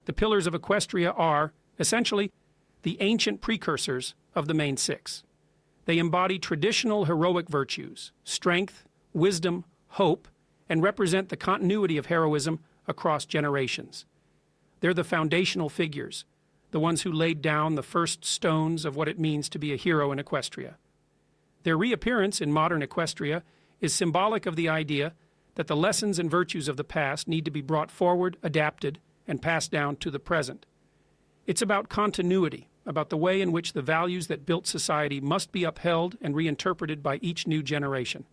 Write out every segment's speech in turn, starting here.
The pillars of Equestria are, essentially, the ancient precursors of the main six. They embody traditional heroic virtues, strength, wisdom, hope, and represent the continuity of heroism across generations. They're the foundational figures, the ones who laid down the first stones of what it means to be a hero in Equestria. Their reappearance in modern Equestria is symbolic of the idea that the lessons and virtues of the past need to be brought forward, adapted, and passed down to the present. It's about continuity, about the way in which the values that built society must be upheld and reinterpreted by each new generation.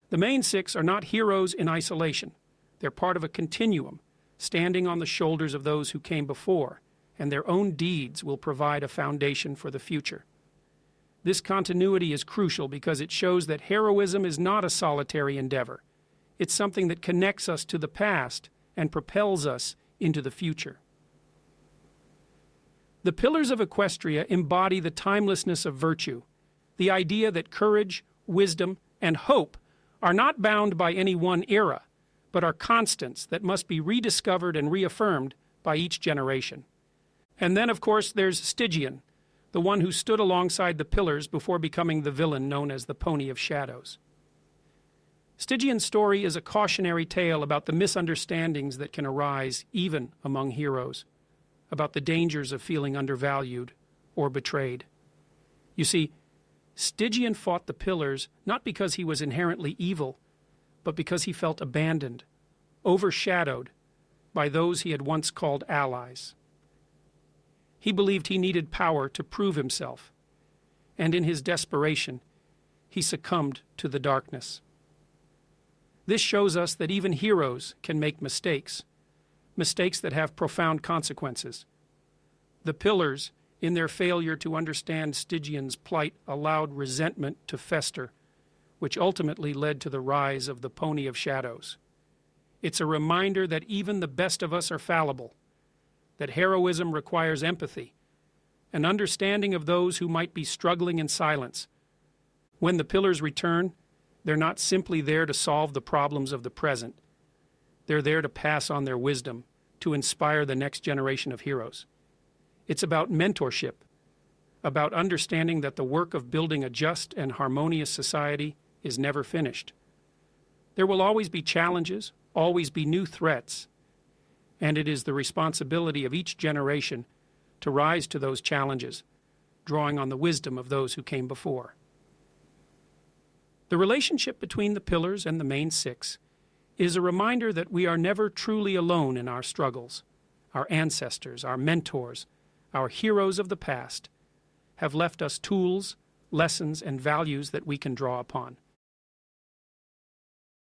The main six are not heroes in isolation. They're part of a continuum, standing on the shoulders of those who came before, and their own deeds will provide a foundation for the future. This continuity is crucial because it shows that heroism is not a solitary endeavor. It's something that connects us to the past and propels us into the future. The pillars of Equestria embody the timelessness of virtue, the idea that courage, wisdom, and hope are not bound by any one era, but are constants that must be rediscovered and reaffirmed by each generation. And then, of course, there's Stygian, the one who stood alongside the pillars before becoming the villain known as the Pony of Shadows. Stygian's story is a cautionary tale about the misunderstandings that can arise even among heroes, about the dangers of feeling undervalued or betrayed. You see, Stygian fought the pillars not because he was inherently evil, but because he felt abandoned, overshadowed by those he had once called allies. He believed he needed power to prove himself, and in his desperation, he succumbed to the darkness. This shows us that even heroes can make mistakes, mistakes that have profound consequences. The pillars, in their failure to understand Stygian's plight, allowed resentment to fester, which ultimately led to the rise of the Pony of Shadows. It's a reminder that even the best of us are fallible, that heroism requires empathy, an understanding of those who might be struggling in silence. When the pillars return, they're not simply there to solve the problems of the present. They're there to pass on their wisdom, to inspire the next generation of heroes. It's about mentorship, about understanding that the work of building a just and harmonious society is never finished. There will always be challenges, always be new threats, and it is the responsibility of each generation to rise to those challenges, drawing on the wisdom of those who came before. The relationship between the pillars and the main six is a reminder that we are never truly alone in our struggles. Our ancestors, our mentors, our heroes of the past have left us tools, lessons, and values that we can draw upon.